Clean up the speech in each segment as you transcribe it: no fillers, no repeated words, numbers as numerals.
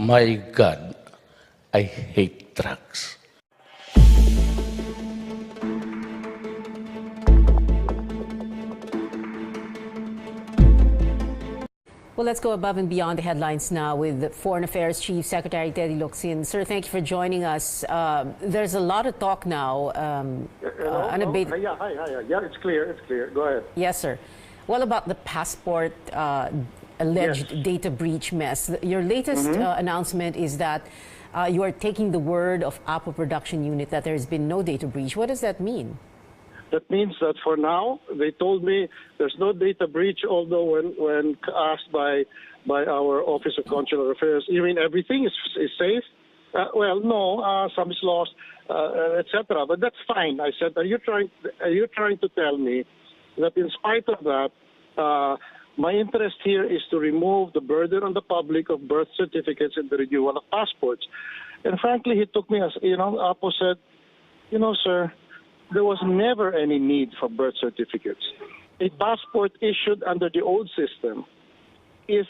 My God, I hate drugs. Well, let's go above and beyond the headlines now with Foreign Affairs Chief Secretary Teddy Locsin. Sir, thank you for joining us. There's a lot of talk now. Unabated. Hi. Yeah, it's clear. Go ahead. Yes, sir. What about the passport alleged data breach mess? Your latest announcement is that you are taking the word of Apple Production Unit that there has been no data breach. What does that mean? That means that for now, they told me there's no data breach, although when asked by our Office of Consular Affairs, you mean everything is safe? Well, no, some is lost, etc. But that's fine. I said, are you trying to tell me that in spite of that, my interest here is to remove the burden on the public of birth certificates and the renewal of passports? And frankly, he took me as, Apo said, sir, there was never any need for birth certificates. A passport issued under the old system is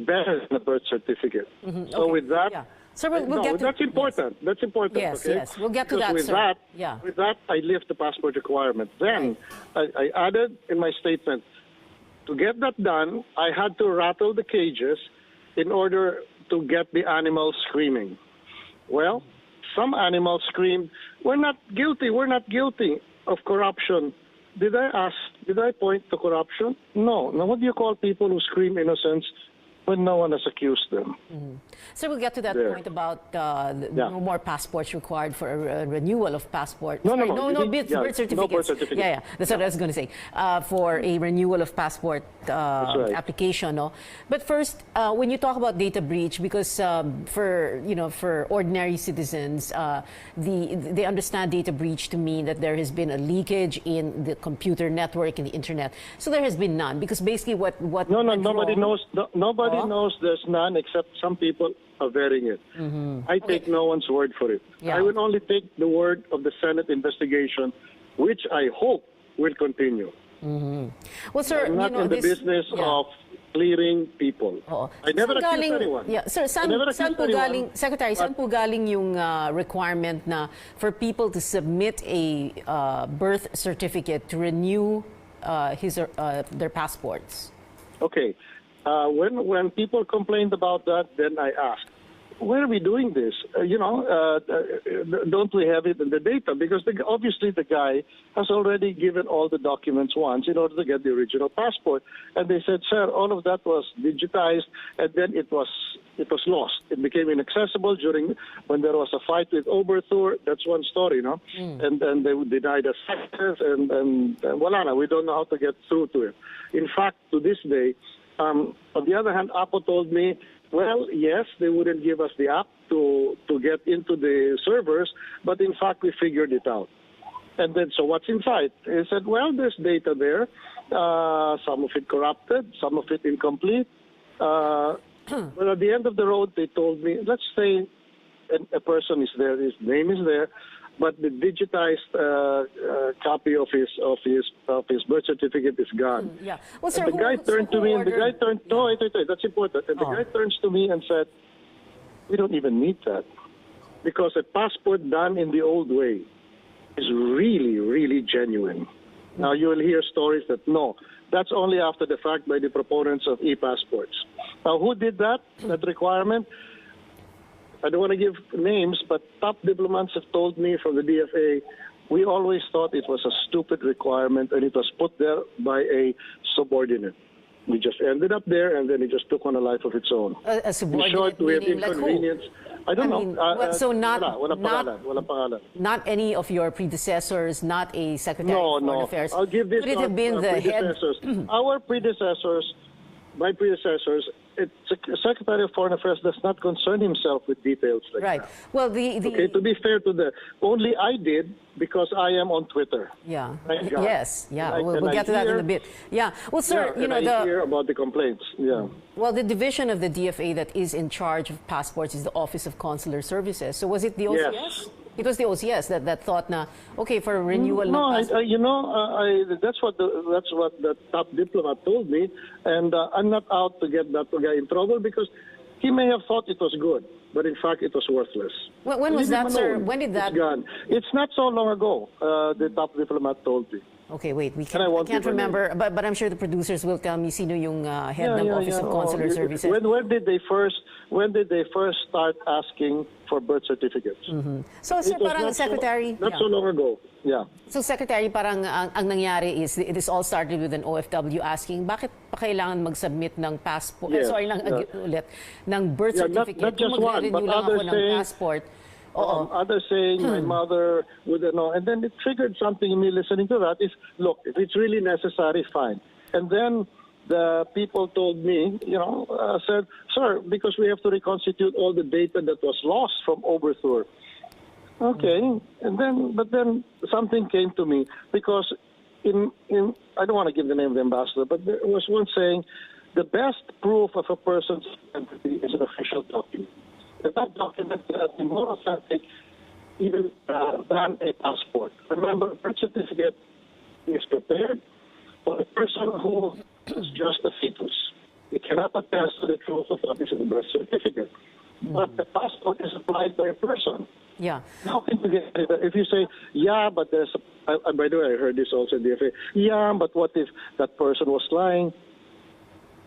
better than a birth certificate. So with that, yeah. Sir, we'll get to, that's important. Yes. That's important. Yes, okay? yes. We'll get to because that, with sir. That, with that, I lift the passport requirement. Then I added in my statement, to get that done, I had to rattle the cages in order to get the animals screaming. Well, some animals screamed, we're not guilty of corruption. Did I point to corruption? No. Now, what do you call people who scream innocence when no one has accused them? So we'll get to that point about no more passports required for a renewal of passport. No birth certificates. No birth certificate. Yeah. That's what I was going to say. For a renewal of passport application. No? But first, when you talk about data breach, because for ordinary citizens, they understand data breach to mean that there has been a leakage in the computer network and the internet. So there has been none, because basically what nobody knows. Nobody knows there's none except some people averring it. I take no one's word for it. Yeah. I will only take the word of the Senate investigation, which I hope will continue. Well, sir, I'm not in the business of clearing people. I never accused anyone. Yeah, sir, saan po galing, Secretary, saan po galing yung requirement na for people to submit a birth certificate to renew their passports? Okay. When people complained about that, then I asked, where are we doing this? Don't we have it in the data? Because obviously the guy has already given all the documents once in order to get the original passport. And they said, sir, all of that was digitized, and then it was lost. It became inaccessible when there was a fight with Oberthur. That's one story, no? And they denied us access, and voila, we don't know how to get through to it. In fact, to this day, on the other hand, Apo told me, well, yes, they wouldn't give us the app to get into the servers, but in fact, we figured it out. And then, so what's inside? He said, well, there's data there, some of it corrupted, some of it incomplete. But at the end of the road, they told me, let's say a person is there, his name is there, but the digitized copy of his birth certificate is gone. Yeah. Well, sir, and the guy turned to me, and the guy turned. No, wait, that's important. And the guy turns to me and said, "We don't even need that, because a passport done in the old way is really, really genuine." Now you will hear stories that no, that's only after the fact by the proponents of e-passports. Now, who did that requirement? I don't want to give names, but top diplomats have told me from the DFA, we always thought it was a stupid requirement and it was put there by a subordinate. We just ended up there, and then it just took on a life of its own. A subordinate, in short, we have Like inconvenience. who? I don't know. So Walang pangalan. Not any of your predecessors, not a Secretary of Foreign Affairs. I'll give this. Could it have been the head? Our predecessors, my predecessors, Secretary of Foreign Affairs does not concern himself with details like that. Well, okay, to be fair to only I did, because I am on Twitter. Yeah. Thank God. Yes. Yeah. We'll get to that in a bit. Yeah. Well, sir, I hear about the complaints. Yeah. Well, the division of the DFA that is in charge of passports is the Office of Consular Services. So was it the OCS? Yes. It was the OCS that thought na okay for renewal. No, that's what the top diplomat told me, and I'm not out to get that guy in trouble, because he may have thought it was good, but in fact it was worthless. When was that, sir? When did that? It's gone. It's not so long ago, the top diplomat told me. Okay, wait. We And I won't can't give her name. remember, but I'm sure the producers will tell me sino yung head ng Office of Consular Services. When did they first start asking for birth certificates? So, sir, It was parang not Secretary... Not so long ago. Yeah. So, Secretary, parang ang nangyari is this all started with an OFW asking, bakit pa kailangan mag-submit ng passport, Yes, ulit, ng birth certificate? Not just Kung one, but magre-renew lang ako others ng saying, passport. Others saying my mother would know, and then it triggered something in me listening to that. If it's really necessary, fine. And then the people told me, said, sir, because we have to reconstitute all the data that was lost from Overthur. Okay, but then something came to me because in I don't want to give the name of the ambassador, but there was one saying the best proof of a person's identity is an official document. That document has been more authentic even than a passport. Remember, a birth certificate is prepared for a person who is just a fetus. It cannot attest to the truth of what is in the birth certificate. But the passport is applied by a person. Yeah. How can you get it? If you say, yeah, but there's by the way, I heard this also in the FA. Yeah, but what if that person was lying?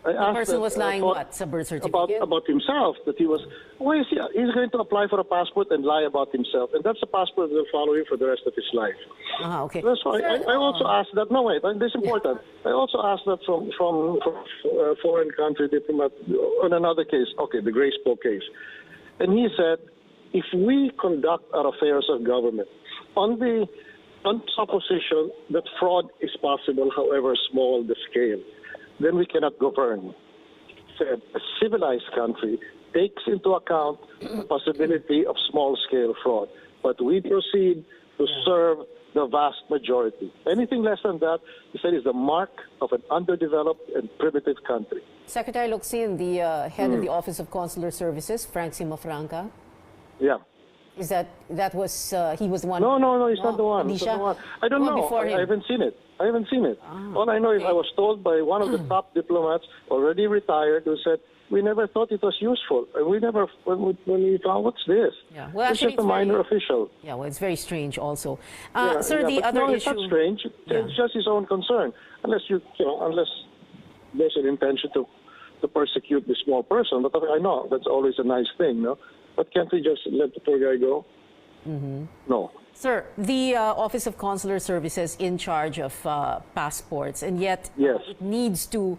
The person was lying what? Sa birth certificate? About himself, that he was, why is he's going to apply for a passport and lie about himself. And that's a passport that will follow him for the rest of his life. Okay. That's why I also asked that, no wait, this is important. I also asked that from foreign country diplomat on another case, okay, the Graceful case. And he said, if we conduct our affairs of government on supposition that fraud is possible, however small the scale, then we cannot govern. Said a civilized country takes into account the possibility of small-scale fraud, but we proceed to serve the vast majority. Anything less than that, he said, is the mark of an underdeveloped and primitive country. Secretary Locsin, the head of the Office of Consular Services, Frank Simafranca. Yeah. Is that was he was the one? No, he's not the one. He's not the one. I don't know. I haven't seen it. All I know is I was told by one of the top diplomats, already retired, who said, we never thought it was useful. And we never, when we found, what's this? Yeah. Well, it's just a minor official. Yeah, well, it's very strange also. Sir, yeah, the but other no, issue... it's not strange. It's just his own concern. Unless unless there's an intention to persecute the small person. But I know, that's always a nice thing, no? But can't we just let the poor guy go? No. Sir, the Office of Consular Services in charge of passports, and yet it needs to,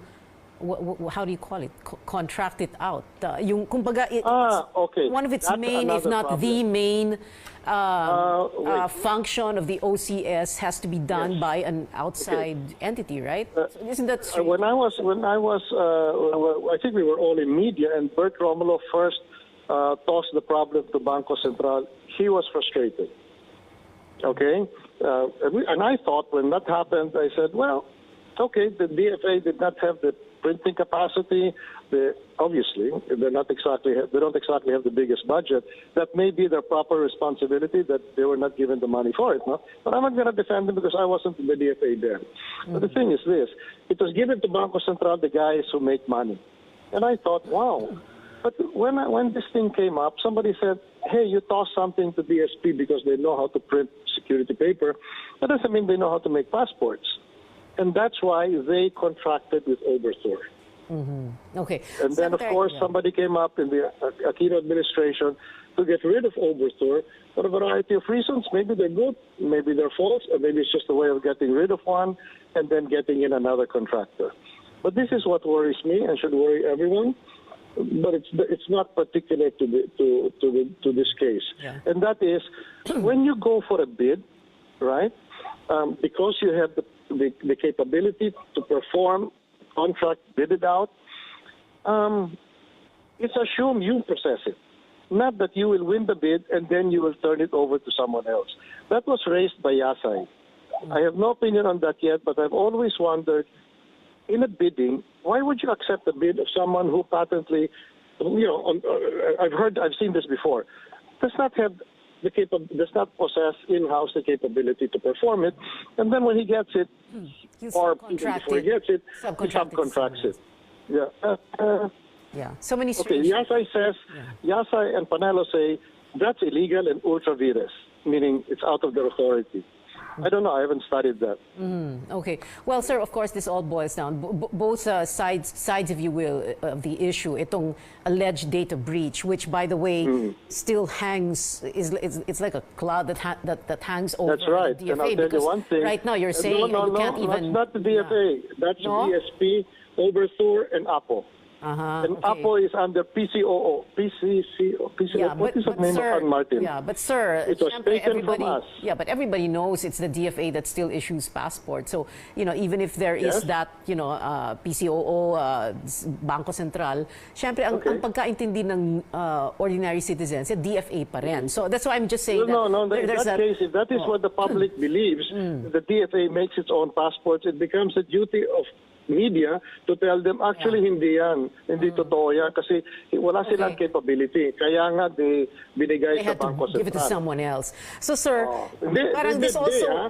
how do you call it, contract it out. Yung, kumbaga, okay. One of its That's main, if not problem. the main function of the OCS has to be done by an outside entity, right? So isn't that strange? When I was, I think we were all in media, and Bert Romulo first tossed the problem to Bangko Sentral. He was frustrated. Okay? And I thought when that happened, I said, well, okay, the DFA did not have the printing capacity. Obviously, they don't exactly have the biggest budget. That may be their proper responsibility that they were not given the money for it. No? But I'm not going to defend them because I wasn't in the DFA then. But the thing is this, it was given to Bangko Sentral, the guys who make money. And I thought, wow. But when this thing came up, somebody said, hey, you toss something to BSP because they know how to print security paper. That doesn't mean they know how to make passports. And that's why they contracted with Overthur. Okay. And then, of course, somebody came up in the Aquino administration to get rid of Overthur for a variety of reasons. Maybe they're good, maybe they're false, or maybe it's just a way of getting rid of one and then getting in another contractor. But this is what worries me and should worry everyone. But it's not particular to this case, and that is when you go for a bid, right? Because you have the capability to perform contract, bid it out. It's assumed you process it, not that you will win the bid and then you will turn it over to someone else. That was raised by Yasay. I have no opinion on that yet, but I've always wondered. In a bidding, why would you accept a bid of someone who patently, I've seen this before, does not possess in-house the capability to perform it, and then when he gets it, or even before he gets it, he subcontracts it. Yeah. Yeah, so many Okay, strange. Yasay says, Yasay and Panelo say that's illegal and ultra vires, meaning it's out of their authority. I don't know. I haven't studied that. Okay. Well, sir, of course, this all boils down both sides, if you will, of the issue. Itong alleged data breach, which, by the way, still hangs. It's like a cloud that hangs over That's right. the DFA. And I'll tell because you one thing. right now you're saying no, you can't even. that's not the DFA. That's No? DSP, Overthor, and APO. And okay. APO is under PCOO. What is the name sir, of Martin? Yeah, but sir, It was syempre, taken from everybody, us. yeah, but everybody knows it's the DFA that still issues passports. So, even if there is Yes. that, PCOO, Bangko Sentral, syempre, ang pagkaintindi ng ordinary citizens, DFA pa rin. So that's why I'm just saying No, that in there's that case, if that is what the public believes, the DFA makes its own passports, it becomes a duty of media to tell them, actually, hindi yan. Hindi totoo yan. Kasi wala silang capability. Kaya nga, binigay they sa had to Bangko give it to Sentral. someone else. So, sir, parang They this did, also, ha?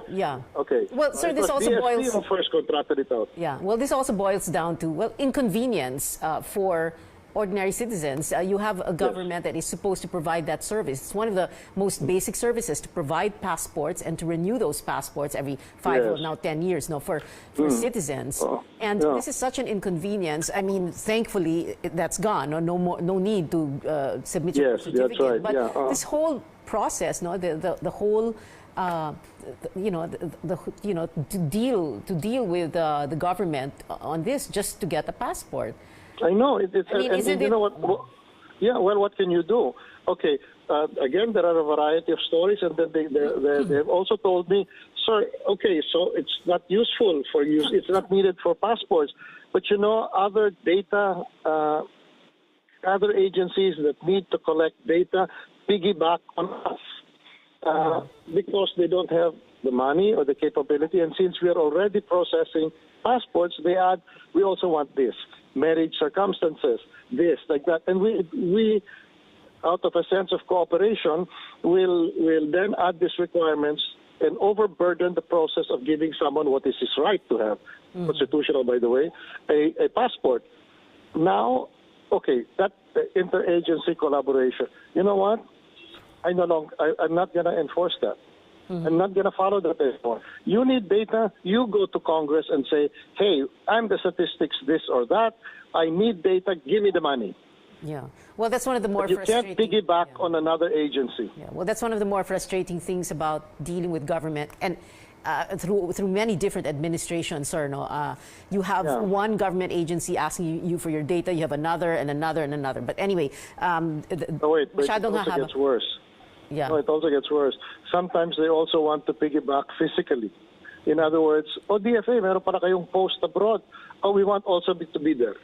Okay. Well, sir, this also DSP boils. who first contracted it out. Yeah, well, this also boils down to, inconvenience for ordinary citizens. You have a government that is supposed to provide that service. It's one of the most basic services, to provide passports and to renew those passports every 5 or Yes. now 10 years for citizens. And yeah. this is such an inconvenience. I mean, thankfully, that's gone. No need to submit your Yes, certificate. that's right. But Yeah, this whole process, the whole to deal with the government on this just to get a passport. I know. It's, I mean, and isn't you know it- what? Yeah, well, what can you do? Okay, again, there are a variety of stories, and then they've also told me, sir, okay, so it's not useful for you, it's not needed for passports, but other data, other agencies that need to collect data piggyback on us because they don't have the money or the capability, and since we are already processing passports, they add, we also want this. Marriage circumstances, this, like that. And we out of a sense of cooperation, will then add these requirements and overburden the process of giving someone what is his right to have, constitutional, by the way, a passport. Now, okay, that interagency collaboration, you know what? I'm not going to enforce that. I'm not going to follow that anymore. You need data, you go to Congress and say, hey, I'm the statistics this or that. I need data, give me the money. Yeah. Well, that's one of the more But you frustrating... can't piggyback on another agency. Yeah. Well, that's one of the more frustrating things about dealing with government. And through many different administrations, sir, you have one government agency asking you for your data, you have another and another and another. But anyway... wait, it also gets worse. Yeah. No, it also gets worse. Sometimes they also want to piggyback physically. In other words, DFA, meron pala kayong post abroad. We want also to be there.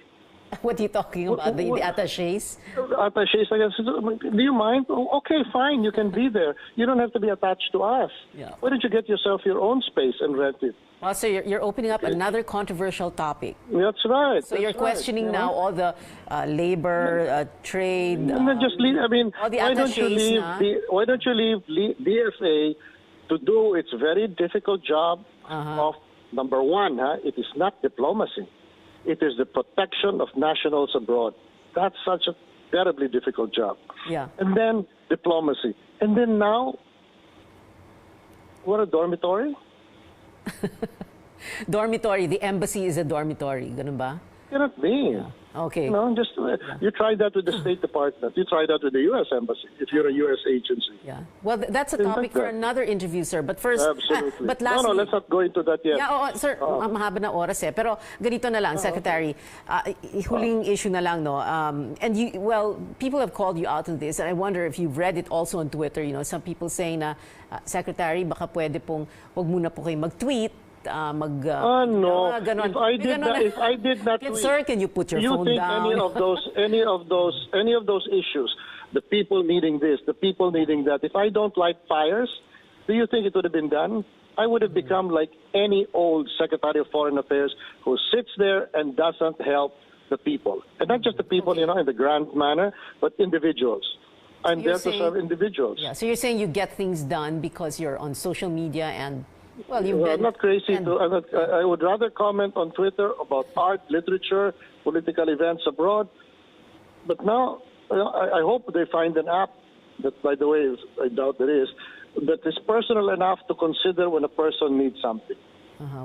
What are you talking about? The attachés? Attachés, I guess. Do you mind? Okay, fine, you can be there. You don't have to be attached to us. Yeah. Why don't you get yourself your own space and rent it? Well, so you're opening up another controversial topic. That's right. So you're questioning now all the labor, trade. And then just leave. I mean, all the why don't you leave DFA to do its very difficult job of number one? It is not diplomacy. It is the protection of nationals abroad. That's such a terribly difficult job. Yeah. And then diplomacy. And then now, what, a dormitory? Dormitory. The embassy is a dormitory. Ganun ba? Cannot be. Okay. You try that with the State Department. You try that with the U.S. Embassy, if you're a U.S. agency. Yeah. Well, that's a topic for another interview, sir. But first... Absolutely. But lastly... No, let's not go into that yet. Yeah, sir, mahaba na oras eh. Pero ganito na lang, Secretary. Huling issue na lang, no? And people have called you out on this, and I wonder if you've read it also on Twitter. Some people saying na, Secretary, baka pwede pong, wag muna po kayo mag-tweet. No. If I did not tweet, sir, can you put your phone down? Any of those issues, the people needing this, the people needing that, if I don't light fires, do you think it would have been done? I would have become like any old Secretary of Foreign Affairs who sits there and doesn't help the people. And not just the people, in the grand manner, but individuals. I'm there to serve individuals. Yeah, so you're saying you get things done because you're on social media and... Well, I'm not crazy. I would rather comment on Twitter about art, literature, political events abroad. But now, I hope they find an app that, by the way, I doubt there is, that is personal enough to consider when a person needs something.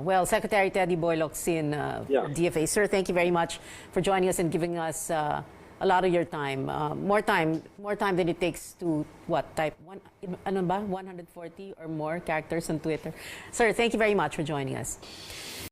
Well, Secretary Teddy Boy Locsin, DFA, sir, thank you very much for joining us and giving us a lot of your time. More time than it takes to type 140 or more characters on Twitter. Sir, thank you very much for joining us.